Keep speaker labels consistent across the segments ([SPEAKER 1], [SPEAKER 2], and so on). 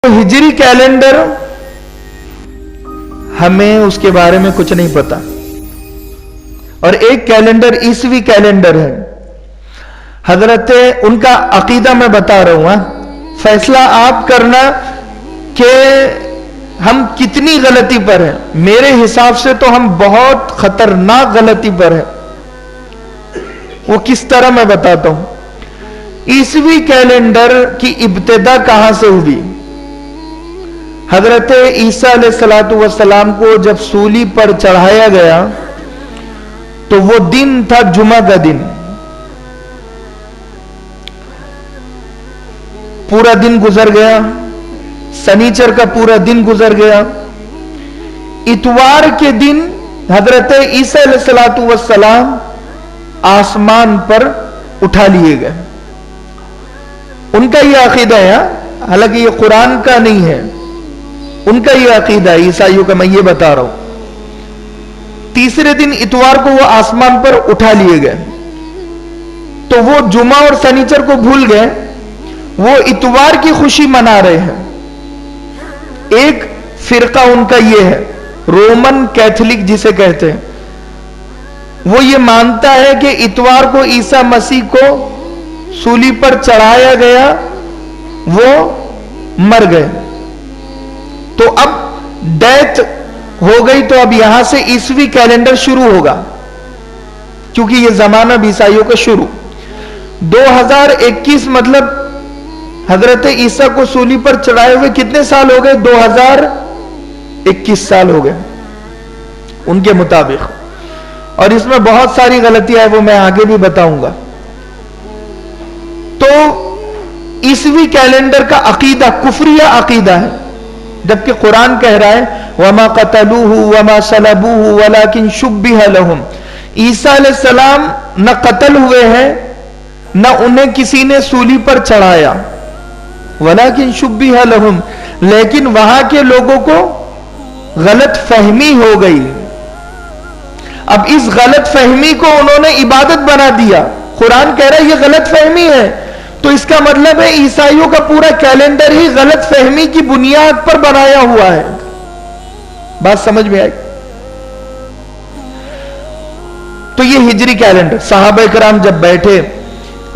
[SPEAKER 1] हिजरी calendar हमें उसके बारे में कुछ नहीं पता, और एक कैलेंडर ईसवी कैलेंडर है। हजरत उनका अकीदा मैं बता रहा हूं, फैसला आप करना कि हम कितनी गलती पर हैं। मेरे हिसाब से तो हम बहुत खतरनाक गलती पर हैं। वो किस तरह मैं बताता हूं। ईसवी कैलेंडर की इब्तिदा कहां से हुई? हजरत ईसा अलैहिस्सलातु वस्सलाम को जब सूली पर चढ़ाया गया तो वो दिन था जुमा का दिन। पूरा दिन गुजर गया, शनिचर का पूरा दिन गुजर गया। इतवार के दिन हजरत ईसा अलैहिस्सलातु वस्सलाम आसमान पर उठा लिए गए। उनका यह अकीदा है, हालांकि यह कुरान का नहीं है, उनका यह अकीदा है ईसाइयों का, मैं ये बता रहा हूं। तीसरे दिन इतवार को वो आसमान पर उठा लिए गए, तो वो जुमा और शनिचर को भूल गए, वो इतवार की खुशी मना रहे हैं। एक फिरका उनका ये है, रोमन कैथोलिक जिसे कहते हैं, वो ये मानता है कि इतवार को ईसा मसीह को सूली पर चढ़ाया गया, वो मर गए, तो अब डेथ हो गई, तो अब यहां से ईसवी कैलेंडर शुरू होगा, क्योंकि यह जमाना ईसाइयों का शुरू। 2021 मतलब हजरत ईसा को सूली पर चढ़ाए हुए कितने साल हो गए? 2021 साल हो गए उनके मुताबिक। और इसमें बहुत सारी गलतियां हैं, वो मैं आगे भी बताऊंगा। तो ईसवी कैलेंडर का अकीदा कुफरिया अकीदा है, जबकि कुरान कह रहा है वमा कतलूहु वमा सलबूहु वलाकिन शुब्बिह लहुम। ईसा अलैहिस्सलाम न कत्ल हुए हैं, न उन्हें किसी ने सूली पर चढ़ाया, वलाकिन शुब्बिह लहुम, लेकिन वहां के लोगों को गलत फहमी हो गई। अब इस गलत फहमी को उन्होंने इबादत बना दिया। कुरान कह रहा है यह गलत फहमी है, तो इसका मतलब है ईसाइयों का पूरा कैलेंडर ही गलत फहमी की बुनियाद पर बनाया हुआ है। बात समझ में आई? तो ये हिजरी कैलेंडर, सहाबा किराम जब बैठे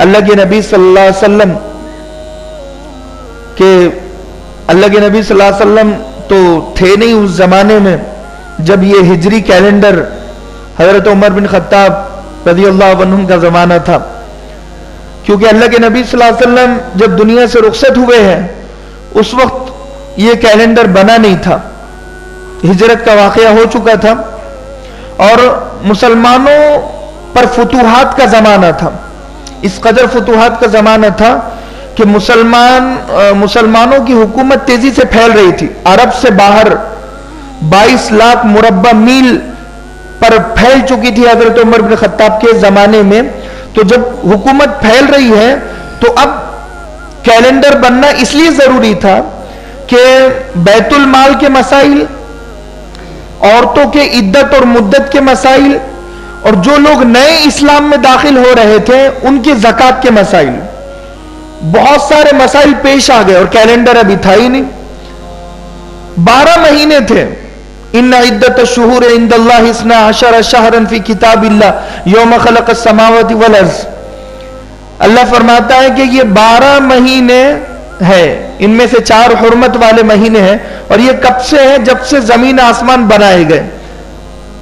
[SPEAKER 1] अल्लाह के नबी सल्लल्लाहु अलैहि वसल्लम के, अल्लाह के नबी सल्लल्लाहु अलैहि वसल्लम तो थे नहीं उस जमाने में जब ये हिजरी कैलेंडर, हजरत उमर बिन खत्ताब रज़ियल्लाहु अन्हु का जमाना था, क्योंकि अल्लाह के नबी सल्लल्लाहु अलैहि वसल्लम जब दुनिया से रुखसत हुए हैं उस वक्त ये कैलेंडर बना नहीं था, हिजरत का वाकया हो चुका था, और मुसलमानों पर फुतूहात का जमाना था। इस कदर फुतूहात का जमाना था कि मुसलमानों की हुकूमत तेजी से फैल रही थी। अरब से बाहर 22 लाख मुरब्बा मील पर फैल चुकी थी हजरत उमर बिन खत्ताब के जमाने में। तो जब हुकूमत फैल रही है तो अब कैलेंडर बनना इसलिए जरूरी था कि बैतुल माल के मसाइल, औरतों के इद्दत और मुद्दत के मसाइल, और जो लोग नए इस्लाम में दाखिल हो रहे थे उनके ज़कात के मसाइल, बहुत सारे मसाइल पेश आ गए, और कैलेंडर अभी था ही नहीं। 12 महीने थे। इन्ना इद्दत शुहूर इंदल्लाहि इस्ना अशरा शहरन फी किताबिल्लाह यौम खलक़स समावाति वल अर्ज़। अल्लाह फरमाता है कि ये 12 महीने हैं, इनमें से 4 हुर्मत वाले महीने हैं, और ये कब से है? जब से जमीन आसमान बनाए गए।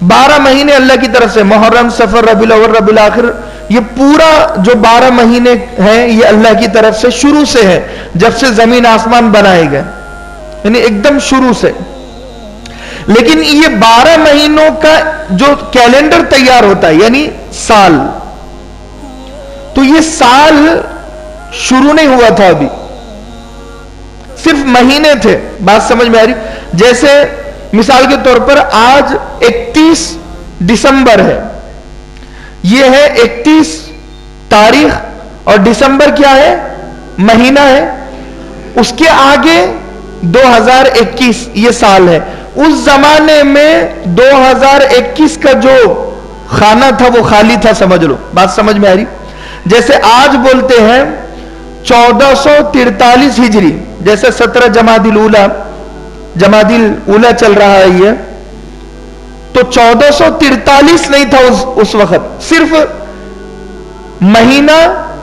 [SPEAKER 1] 12 महीने अल्लाह की तरफ से, मुहर्रम, सफर, रबीउल अव्वल, रबीउल आखिर, ये पूरा जो 12 महीने हैं ये अल्लाह की तरफ से शुरू से है, जब से जमीन आसमान बनाए गए, यानी एकदम शुरू से। लेकिन ये 12 महीनों का जो कैलेंडर तैयार होता है, यानी साल, तो ये साल शुरू नहीं हुआ था, अभी सिर्फ महीने थे। बात समझ में आ रही? जैसे मिसाल के तौर पर आज 31 दिसंबर है, यह है 31 तारीख, और दिसंबर क्या है? महीना है। उसके आगे 2021 ये साल है। उस जमाने में 2021 का जो खाना था वो खाली था, समझ लो। बात समझ में आ रही? जैसे आज बोलते हैं 1443 हिजरी, जैसे 17 जमादिल उला चल रहा है ये, तो 1443 नहीं था उस वक्त, सिर्फ महीना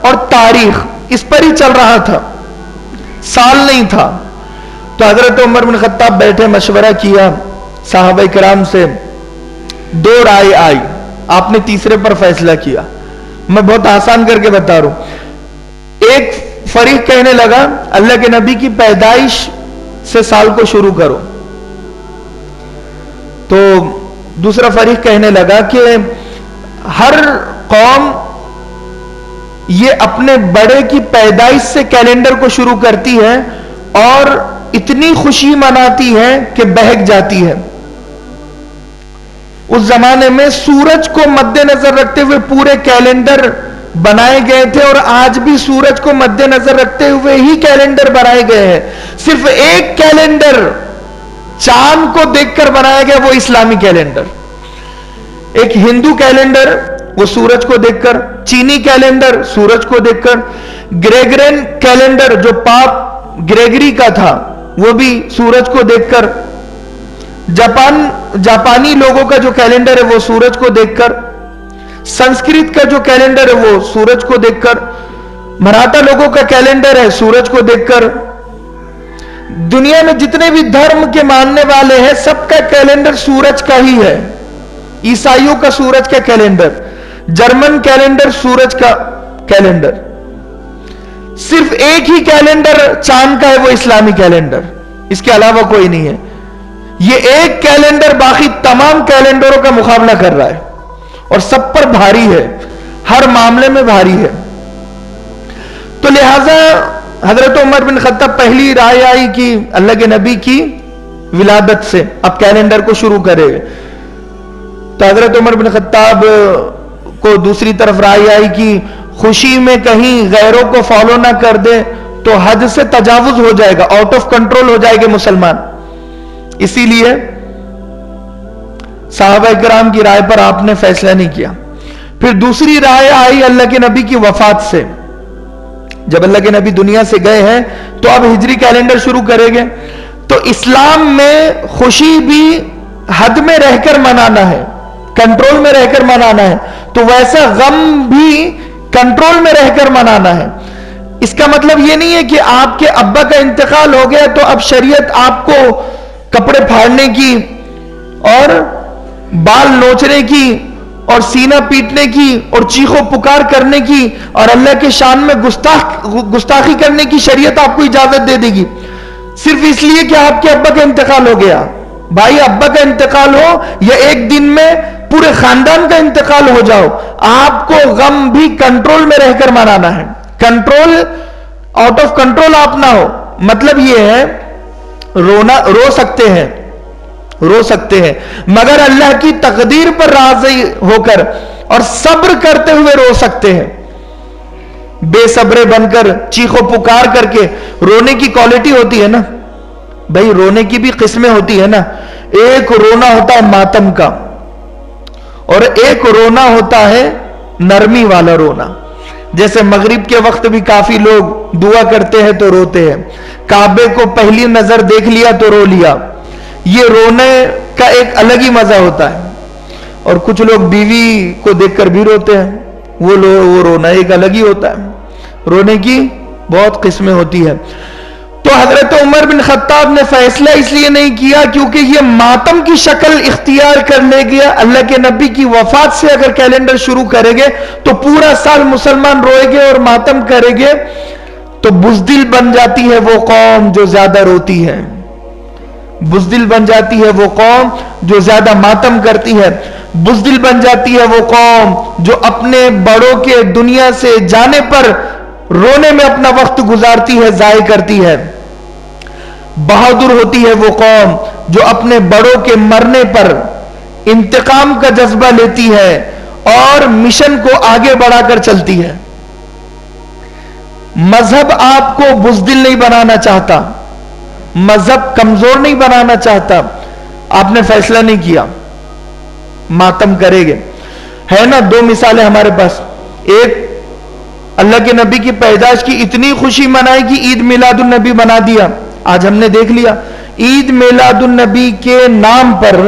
[SPEAKER 1] और तारीख इस पर ही चल रहा था, साल नहीं था। तो हजरत उमर बिन खत्ताब बैठे, मशवरा किया साहबा किराम से, 2 राय आई, आपने तीसरे पर फैसला किया। मैं बहुत आसान करके बता रहा हूं। एक फरीक कहने लगा अल्लाह के नबी की पैदाइश से साल को शुरू करो, तो दूसरा फरीक कहने लगा कि हर कौम ये अपने बड़े की पैदाइश से कैलेंडर को शुरू करती है और इतनी खुशी मनाती है कि बहक जाती है। उस जमाने में सूरज को मद्देनजर रखते हुए पूरे कैलेंडर बनाए गए थे और आज भी सूरज को मद्देनजर रखते हुए ही कैलेंडर बनाए गए हैं। सिर्फ एक कैलेंडर चांद को देखकर बनाया गया, वो इस्लामी कैलेंडर। एक हिंदू कैलेंडर वो सूरज को देखकर, चीनी कैलेंडर सूरज को देखकर, ग्रेगरियन कैलेंडर जो पाप ग्रेगरी का था वो भी सूरज को देखकर, जापानी लोगों का जो कैलेंडर है वो सूरज को देखकर, संस्कृत का जो कैलेंडर है वो सूरज को देखकर, मराठा लोगों का कैलेंडर है सूरज को देखकर। दुनिया में जितने भी धर्म के मानने वाले हैं सबका कैलेंडर सूरज का ही है। ईसाइयों का सूरज का कैलेंडर, जर्मन कैलेंडर सूरज का कैलेंडर। सिर्फ एक ही कैलेंडर चांद का है, वो इस्लामी कैलेंडर, इसके अलावा कोई नहीं है। ये एक कैलेंडर बाकी तमाम कैलेंडरों का मुकाबला कर रहा है और सब पर भारी है, हर मामले में भारी है। तो लिहाजा हजरत उमर बिन खत्ताब पहली राय आई कि अल्लाह के नबी की विलादत से अब कैलेंडर को शुरू करेंगे। तो हजरत उमर बिन खत्ताब को दूसरी तरफ राय आई कि खुशी में कहीं गैरों को फॉलो ना कर दे तो हद से तजावुज हो जाएगा, आउट ऑफ कंट्रोल हो जाएंगे मुसलमान। इसीलिए साहबा इकराम की राय पर आपने फैसला नहीं किया। फिर दूसरी राय आई अल्लाह के नबी की वफात से। जब अल्लाह के नबी दुनिया से गए हैं तो अब हिजरी कैलेंडर शुरू करेंगे। तो इस्लाम में खुशी भी हद में रहकर मनाना है, कंट्रोल में रहकर मनाना है, तो वैसा गम भी कंट्रोल में रहकर मनाना है। इसका मतलब यह नहीं है कि आपके अब्बा का इंतकाल हो गया तो अब शरीयत आपको कपड़े फाड़ने की और बाल नोचने की और सीना पीटने की और चीखो पुकार करने की और अल्लाह के शान में गुस्ताखी करने की शरीयत आपको इजाजत दे देगी, सिर्फ इसलिए कि आपके अब्बा का इंतकाल हो गया। भाई अब्बा का इंतकाल हो या एक दिन में पूरे खानदान का इंतकाल हो जाओ, आपको गम भी कंट्रोल में रहकर मनाना है। कंट्रोल, आउट ऑफ कंट्रोल आप ना हो। मतलब यह है रो सकते हैं मगर अल्लाह की तकदीर पर राज़ी होकर और सब्र करते हुए रो सकते हैं। बेसब्रे बनकर चीखो पुकार करके रोने की क्वालिटी होती है ना भाई, रोने की भी किस्में होती है ना। एक रोना होता है मातम का और एक रोना होता है नरमी वाला रोना। जैसे मगरिब के वक्त भी काफी लोग दुआ करते हैं तो रोते हैं, काबे को पहली नजर देख लिया तो रो लिया। ये रोने का एक अलग ही मजा होता है। और कुछ लोग बीवी को देखकर भी रोते हैं, वो रोना एक अलग ही होता है। रोने की बहुत किस्में होती है। तो हजरत उमर बिन खत्ताब ने फैसला इसलिए नहीं किया क्योंकि ये मातम की शक्ल इख्तियार कर ले गया। अल्लाह के नबी की वफात से अगर कैलेंडर शुरू करेंगे तो पूरा साल मुसलमान रोएंगे और मातम करेंगे, तो बुज़दिल बन जाती है वो कौम जो ज्यादा रोती है, बुज़दिल बन जाती है वो कौम जो ज्यादा मातम करती है, बुज़दिल बन जाती है वो कौम जो अपने बड़ों के दुनिया से जाने पर रोने में अपना वक्त गुजारती है, जाय करती है। बहादुर होती है वो कौम जो अपने बड़ों के मरने पर इंतकाम का जज्बा लेती है और मिशन को आगे बढ़ाकर चलती है। मजहब आपको बुज़दिल नहीं बनाना चाहता, मजहब कमजोर नहीं बनाना चाहता। आपने फैसला नहीं किया, मातम करेंगे। है ना 2 मिसालें हमारे पास। एक अल्लाह के नबी की पैदाइश की इतनी खुशी मनाई कि ईद मिलादुन नबी बना दिया। आज हमने देख लिया ईद मिलादुन नबी के नाम पर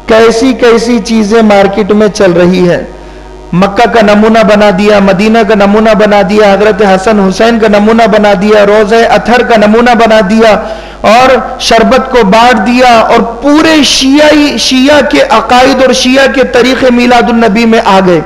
[SPEAKER 1] कैसी कैसी चीजें मार्केट में चल रही है। मक्का का नमूना बना दिया, मदीना का नमूना बना दिया, हजरत हसन हुसैन का नमूना बना दिया, रोज़े अथर का नमूना बना दिया और शरबत को बांट दिया और पूरे शिया के अकायद और शिया के तरीके मिलादुन नबी में आ गए।